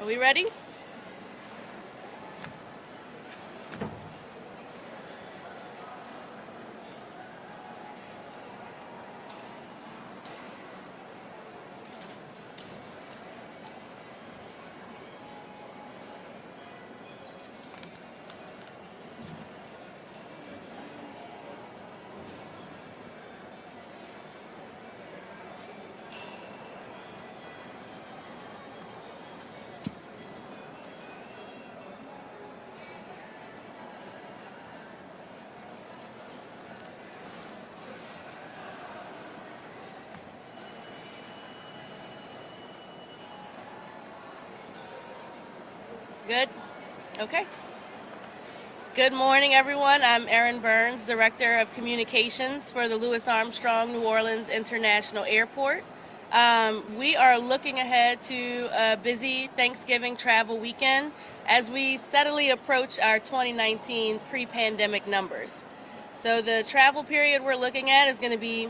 Are we ready? Good? Okay. Good morning, everyone. I'm Erin Burns, Director of Communications for the Louis Armstrong New Orleans International Airport. We are looking ahead to a busy Thanksgiving travel weekend as we steadily approach our 2019 pre-pandemic numbers. So the travel period we're looking at is going to be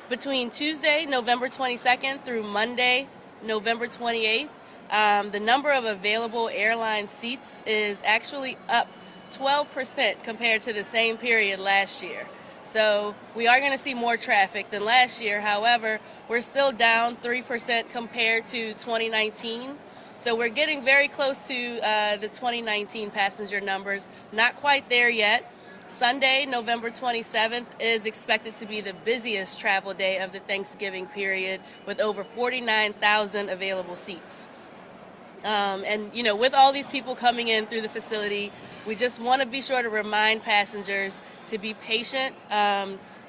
between Tuesday, November 22nd through Monday, November 28th. The number of available airline seats is actually up 12% compared to the same period last year. So we are going to see more traffic than last year. However, we're still down 3% compared to 2019. So we're getting very close to the 2019 passenger numbers. Not quite there yet. Sunday, November 27th, is expected to be the busiest travel day of the Thanksgiving period with over 49,000 available seats. With all these people coming in through the facility, we just want to be sure to remind passengers to be patient.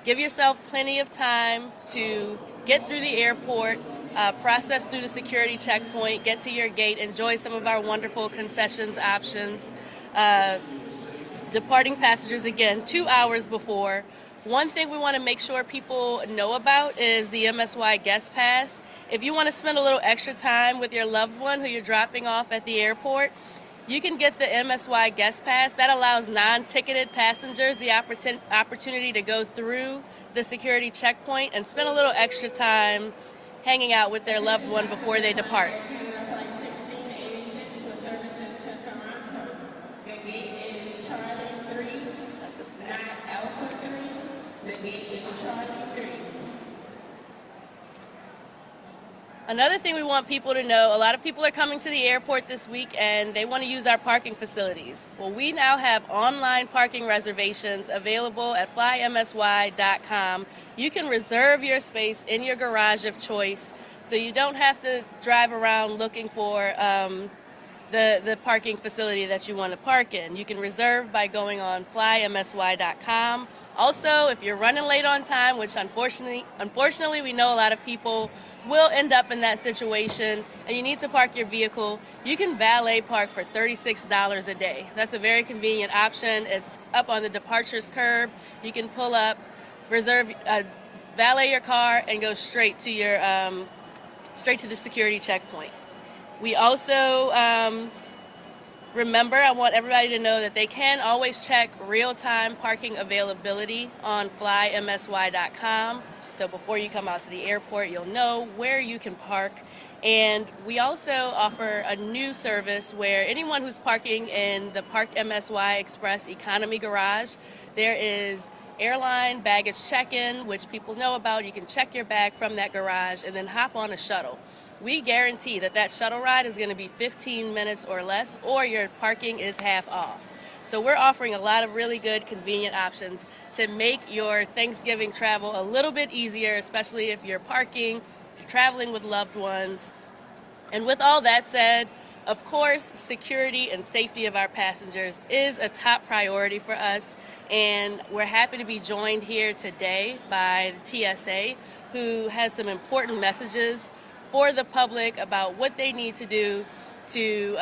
Give yourself plenty of time to get through the airport, process through the security checkpoint, get to your gate, enjoy some of our wonderful concessions options. Departing passengers, again, 2 hours before. One thing we want to make sure people know about is the MSY Guest Pass. If you want to spend a little extra time with your loved one who you're dropping off at the airport, you can get the MSY Guest Pass. That allows non-ticketed passengers the opportunity to go through the security checkpoint and spend a little extra time hanging out with their loved one before they depart. Another thing we want people to know, a lot of people are coming to the airport this week and they want to use our parking facilities. Well, we now have online parking reservations available at flymsy.com. You can reserve your space in your garage of choice, so you don't have to drive around looking for the parking facility that you want to park in. You can reserve by going on flymsy.com. Also, if you're running late on time, which unfortunately we know a lot of people will end up in that situation, and you need to park your vehicle, you can valet park for $36 a day. That's a very convenient option. It's up on the departures curb. You can pull up, reserve, valet your car, and go straight to your straight to the security checkpoint. We also remember, I want everybody to know that they can always check real-time parking availability on flymsy.com. So before you come out to the airport, you'll know where you can park. And we also offer a new service where anyone who's parking in the Park MSY Express Economy Garage, there is airline baggage check-in, which people know about. You can check your bag from that garage and then hop on a shuttle. We guarantee that shuttle ride is going to be 15 minutes or less, or your parking is half off. So we're offering a lot of really good, convenient options to make your Thanksgiving travel a little bit easier, especially if you're parking, if you're traveling with loved ones. And with all that said, of course, security and safety of our passengers is a top priority for us, and we're happy to be joined here today by the TSA, who has some important messages for the public about what they need to do to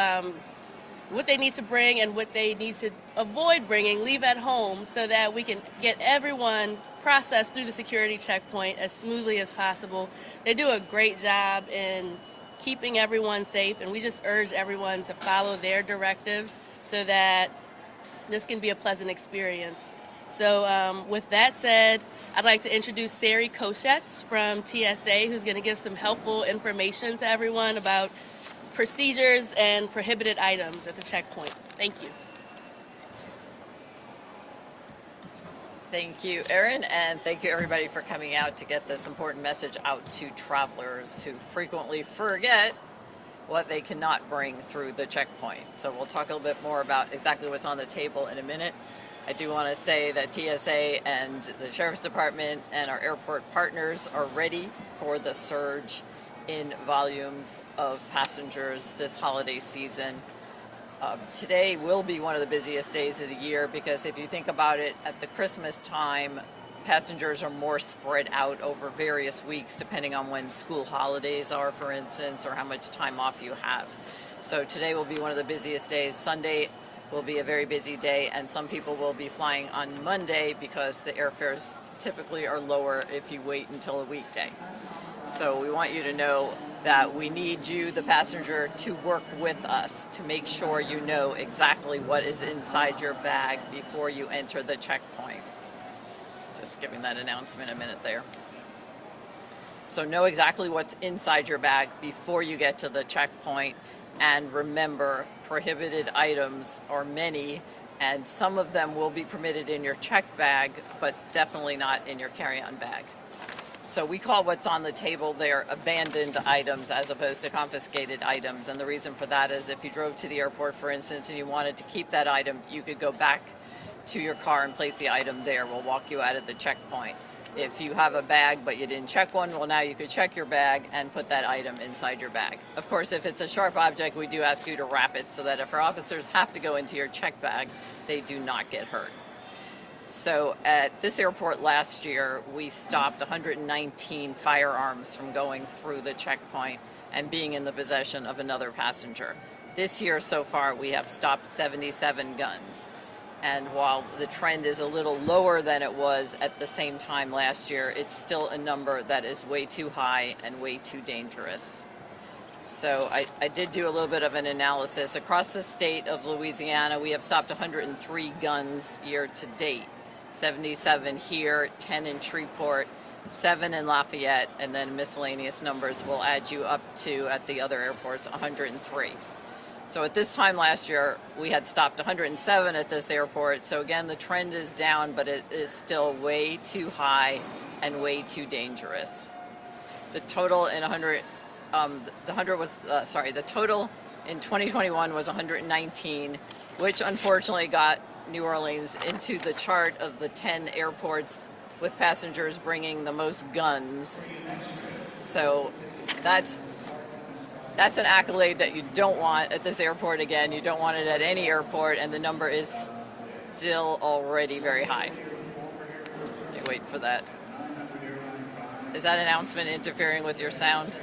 what they need to bring and what they need to avoid bringing, leave at home, so that we can get everyone processed through the security checkpoint as smoothly as possible. They do a great job in keeping everyone safe, and we just urge everyone to follow their directives so that this can be a pleasant experience. So with that said, I'd like to introduce Sari Koshetz from TSA, who's going to give some helpful information to everyone about procedures and prohibited items at the checkpoint. Thank you. Thank you, Erin, and thank you everybody for coming out to get this important message out to travelers who frequently forget what they cannot bring through the checkpoint. So we'll talk a little bit more about exactly what's on the table in a minute. I do want to say that TSA and the Sheriff's Department and our airport partners are ready for the surge in volumes of passengers this holiday season. Today will be one of the busiest days of the year because if you think about it, at the Christmas time, passengers are more spread out over various weeks depending on when school holidays are, for instance, or how much time off you have. So today will be one of the busiest days. Sunday will be a very busy day, and some people will be flying on Monday because the airfares typically are lower if you wait until a weekday. So we want you to know that we need you, the passenger, to work with us to make sure you know exactly what is inside your bag before you enter the checkpoint. Just giving that announcement a minute there. So know exactly what's inside your bag before you get to the checkpoint, and remember, prohibited items are many, and some of them will be permitted in your checked bag, but definitely not in your carry-on bag. So we call what's on the table there abandoned items as opposed to confiscated items. And the reason for that is if you drove to the airport, for instance, and you wanted to keep that item, you could go back to your car and place the item there. We'll walk you out at the checkpoint. If you have a bag but you didn't check one, well, now you could check your bag and put that item inside your bag. Of course, if it's a sharp object, we do ask you to wrap it so that if our officers have to go into your check bag, they do not get hurt. So at this airport last year, we stopped 119 firearms from going through the checkpoint and being in the possession of another passenger. This year so far, we have stopped 77 guns. And while the trend is a little lower than it was at the same time last year, it's still a number that is way too high and way too dangerous. So I did do a little bit of an analysis. Across the state of Louisiana, we have stopped 103 guns year to date. 77 here, 10 in Shreveport, 7 in Lafayette, and then miscellaneous numbers will add you up to, at the other airports, 103. So at this time last year, we had stopped 107 at this airport. So again, the trend is down, but it is still way too high and way too dangerous. The total in the total in 2021 was 119, which unfortunately got New Orleans into the chart of the 10 airports with passengers bringing the most guns. So that's an accolade that you don't want at this airport. Again, you don't want it at any airport, and the number is still already very high. Let me wait for that. Is that announcement interfering with your sound?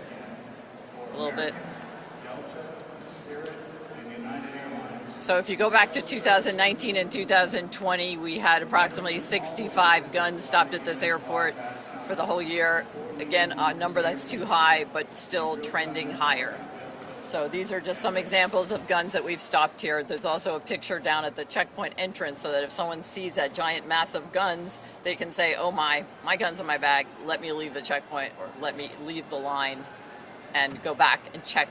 A little bit. So if you go back to 2019 and 2020, we had approximately 65 guns stopped at this airport for the whole year. Again, a number that's too high, but still trending higher. So these are just some examples of guns that we've stopped here. There's also a picture down at the checkpoint entrance so that if someone sees that giant mass of guns, they can say, oh my gun's in my bag, let me leave the checkpoint or let me leave the line and go back and check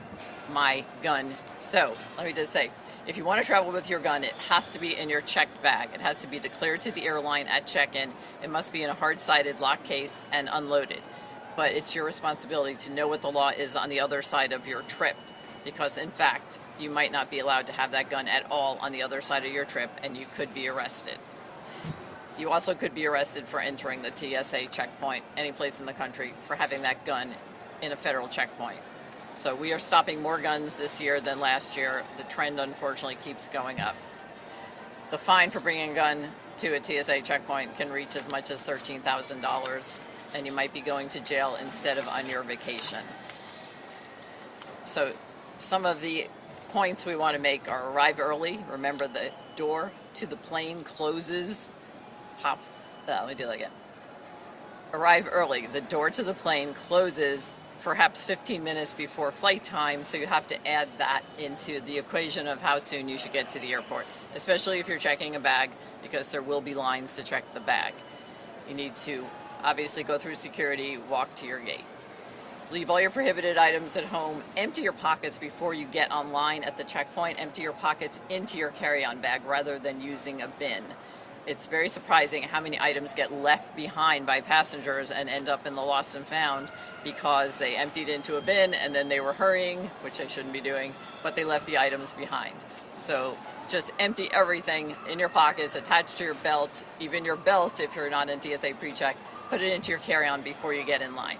my gun. So let me just say, if you want to travel with your gun, it has to be in your checked bag. It has to be declared to the airline at check-in. It must be in a hard-sided lock case and unloaded. But it's your responsibility to know what the law is on the other side of your trip, because in fact, you might not be allowed to have that gun at all on the other side of your trip, and you could be arrested. You also could be arrested for entering the TSA checkpoint any place in the country for having that gun in a federal checkpoint. So we are stopping more guns this year than last year. The trend, unfortunately, keeps going up. The fine for bringing a gun to a TSA checkpoint can reach as much as $13,000, and you might be going to jail instead of on your vacation. So some of the points we want to make are arrive early. Remember, the door to the plane closes. Let me do that again. Arrive early. The door to the plane closes perhaps 15 minutes before flight time, so you have to add that into the equation of how soon you should get to the airport, especially if you're checking a bag, because there will be lines to check the bag. You need to obviously go through security, walk to your gate. Leave all your prohibited items at home. Empty your pockets before you get online at the checkpoint. Empty your pockets into your carry-on bag rather than using a bin. It's very surprising how many items get left behind by passengers and end up in the lost and found because they emptied into a bin and then they were hurrying, which they shouldn't be doing, but they left the items behind. So just empty everything in your pockets, attached to your belt, even your belt if you're not in TSA PreCheck, put it into your carry-on before you get in line.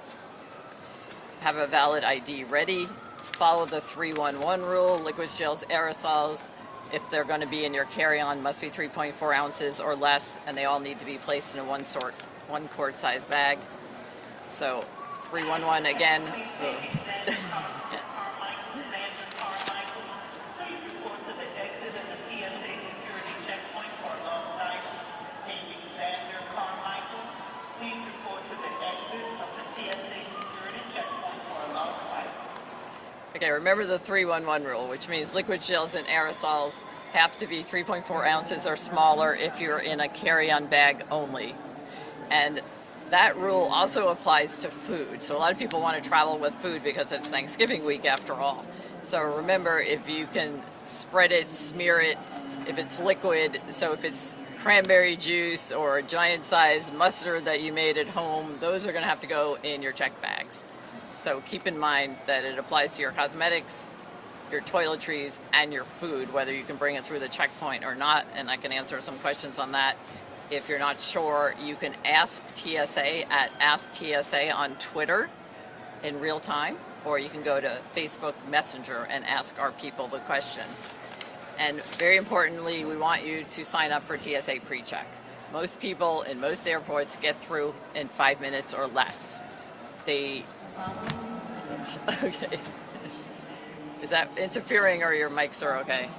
Have a valid ID ready. Follow the 311 rule. Liquids, gels, aerosols, if they're going to be in your carry-on, must be 3.4 ounces or less, and they all need to be placed in a one quart size bag. So 311 again. Okay, remember the 311 rule, which means liquid, gels, and aerosols have to be 3.4 ounces or smaller if you're in a carry-on bag only. And that rule also applies to food. So a lot of people want to travel with food because it's Thanksgiving week after all. So remember, if you can spread it, smear it, if it's liquid, so if it's cranberry juice or a giant size mustard that you made at home, those are going to have to go in your check bags. So keep in mind that it applies to your cosmetics, your toiletries, and your food, whether you can bring it through the checkpoint or not, and I can answer some questions on that. If you're not sure, you can ask TSA at Ask TSA on Twitter in real time, or you can go to Facebook Messenger and ask our people the question. And very importantly, we want you to sign up for TSA PreCheck. Most people in most airports get through in 5 minutes or less. Okay. Is that interfering or your mics are okay?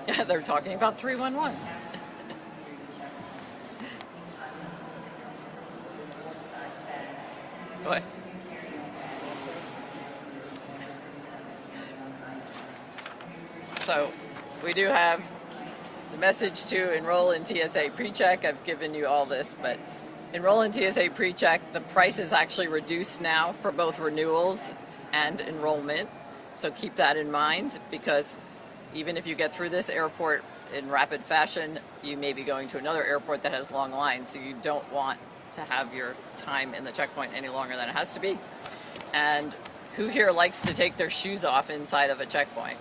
Yeah, they're talking about 311. What? So, we do have the message to enroll in TSA PreCheck. I've given you all this, but enroll in TSA PreCheck. The price is actually reduced now for both renewals and enrollment. So keep that in mind, because even if you get through this airport in rapid fashion, you may be going to another airport that has long lines. So you don't want to have your time in the checkpoint any longer than it has to be. And who here likes to take their shoes off inside of a checkpoint?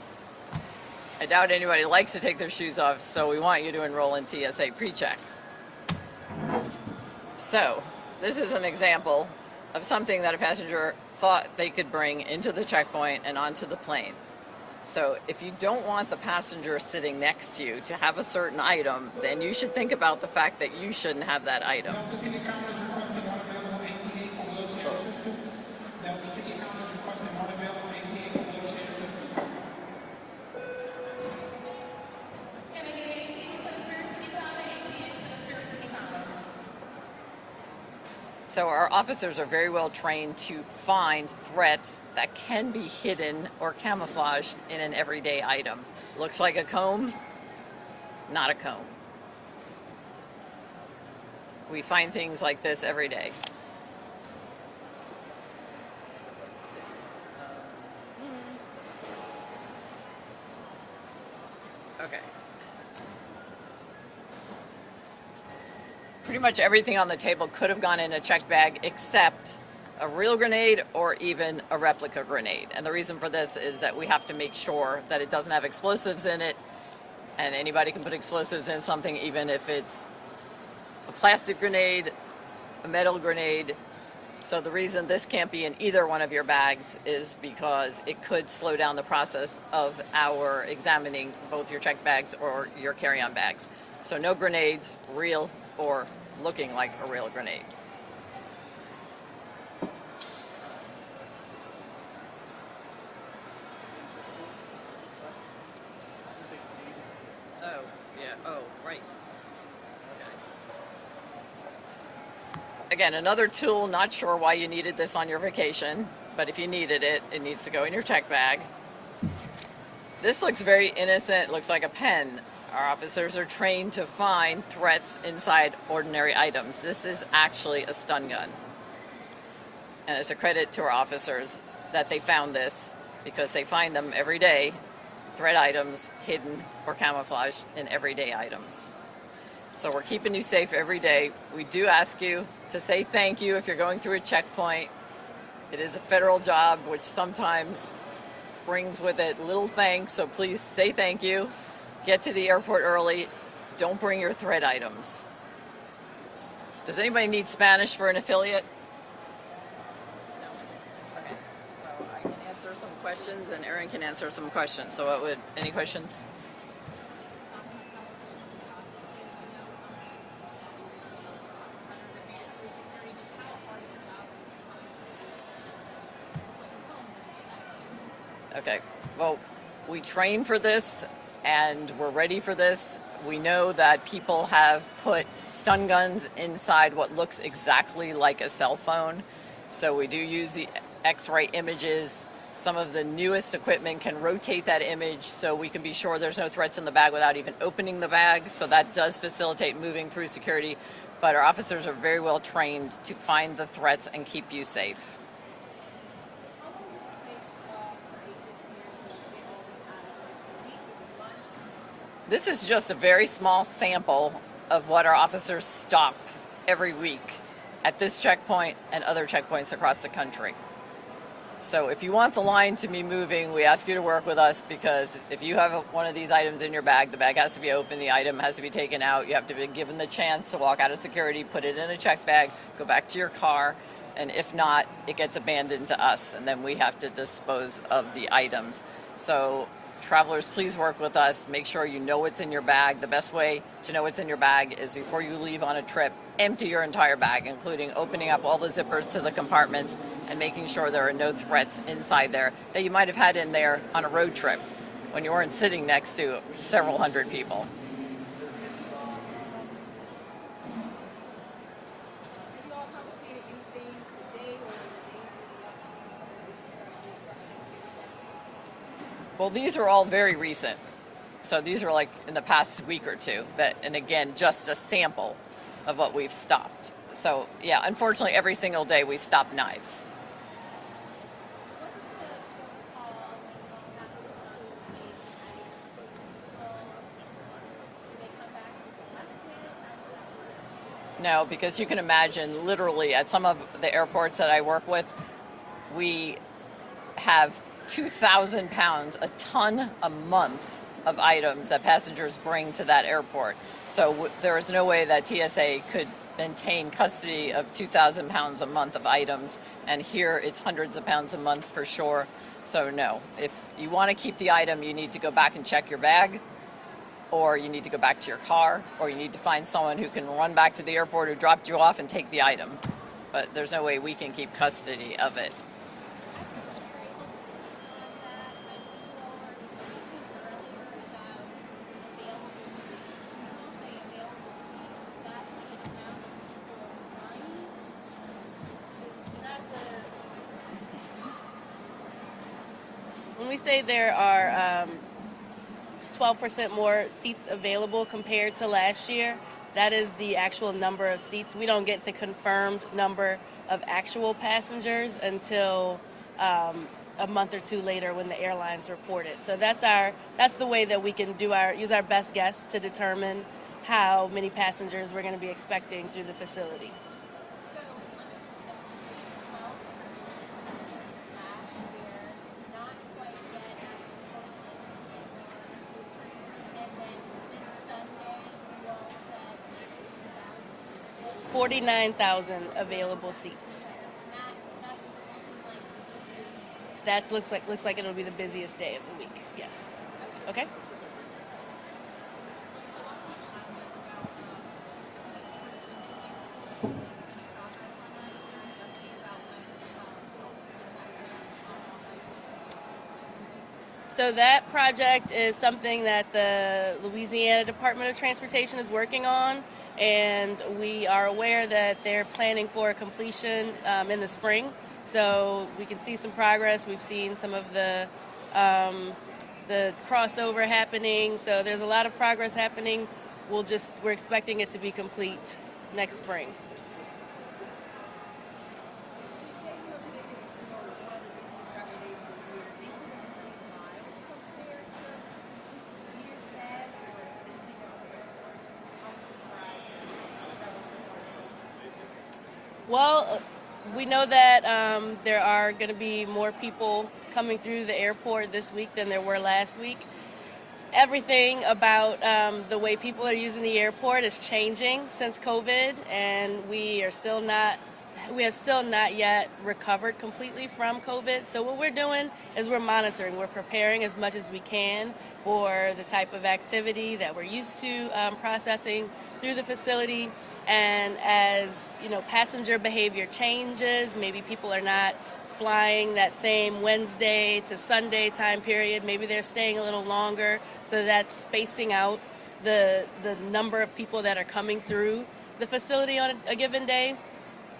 I doubt anybody likes to take their shoes off, so we want you to enroll in TSA PreCheck. So, this is an example of something that a passenger thought they could bring into the checkpoint and onto the plane. So, if you don't want the passenger sitting next to you to have a certain item, then you should think about the fact that you shouldn't have that item. So our officers are very well trained to find threats that can be hidden or camouflaged in an everyday item. Looks like a comb, not a comb. We find things like this every day. Okay. Pretty much everything on the table could have gone in a checked bag except a real grenade or even a replica grenade. And the reason for this is that we have to make sure that it doesn't have explosives in it, and anybody can put explosives in something, even if it's a plastic grenade, a metal grenade. So the reason this can't be in either one of your bags is because it could slow down the process of our examining both your checked bags or your carry-on bags. So no grenades, real or looking like a real grenade. Oh, yeah, oh, right. Okay. Again, another tool, not sure why you needed this on your vacation, but if you needed it, it needs to go in your check bag. This looks very innocent, looks like a pen. Our officers are trained to find threats inside ordinary items. This is actually a stun gun. And it's a credit to our officers that they found this, because they find them every day, threat items hidden or camouflaged in everyday items. So we're keeping you safe every day. We do ask you to say thank you if you're going through a checkpoint. It is a federal job, which sometimes brings with it little thanks, so please say thank you. Get to the airport early. Don't bring your threat items. Does anybody need Spanish for an affiliate? No. Okay, so I can answer some questions and Erin can answer some questions. So any questions? Okay, well, we train for this and we're ready for this. We know that people have put stun guns inside what looks exactly like a cell phone. So we do use the X-ray images. Some of the newest equipment can rotate that image so we can be sure there's no threats in the bag without even opening the bag. So that does facilitate moving through security. But our officers are very well trained to find the threats and keep you safe. This is just a very small sample of what our officers stop every week at this checkpoint and other checkpoints across the country. So if you want the line to be moving, we ask you to work with us, because if you have one of these items in your bag, the bag has to be open, the item has to be taken out, you have to be given the chance to walk out of security, put it in a check bag, go back to your car, and if not, it gets abandoned to us, and then we have to dispose of the items. So travelers, please work with us. Make sure you know what's in your bag. The best way to know what's in your bag is before you leave on a trip, empty your entire bag, including opening up all the zippers to the compartments and making sure there are no threats inside there that you might have had in there on a road trip when you weren't sitting next to several hundred people. Well, these are all very recent. So these are like in the past week or two, and again, just a sample of what we've stopped. So yeah, unfortunately, every single day we stop knives. No, because you can imagine literally at some of the airports that I work with, we have 2,000 pounds, a ton a month of items that passengers bring to that airport. So there is no way that TSA could maintain custody of 2,000 pounds a month of items. And here it's hundreds of pounds a month for sure. So no, if you want to keep the item, you need to go back and check your bag, or you need to go back to your car, or you need to find someone who can run back to the airport who dropped you off and take the item. But there's no way we can keep custody of it. When we say there are 12% more seats available compared to last year, that is the actual number of seats. We don't get the confirmed number of actual passengers until a month or two later when the airlines report it. So that's the way that we can use our best guess to determine how many passengers we're going to be expecting through the facility. $49,000 available seats. That looks like it'll be the busiest day of the week. Yes. Okay. So that project is something that the Louisiana Department of Transportation is working on, and we are aware that they're planning for completion in the spring. So we can see some progress. We've seen some of the crossover happening. So there's a lot of progress happening. We're expecting it to be complete next spring. Well, we know that there are going to be more people coming through the airport this week than there were last week. Everything about the way people are using the airport is changing since COVID, and we have still not yet recovered completely from COVID. So what we're doing is we're monitoring. We're preparing as much as we can for the type of activity that we're used to processing through the facility. And as passenger behavior changes, maybe people are not flying that same Wednesday to Sunday time period. Maybe they're staying a little longer, so that's spacing out the number of people that are coming through the facility on a given day.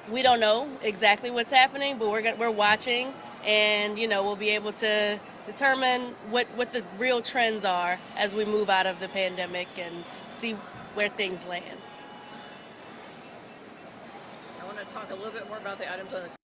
We don't know exactly what's happening, but we're watching, and we'll be able to determine what the real trends are as we move out of the pandemic and see where things land. I want to talk a little bit more about the items on the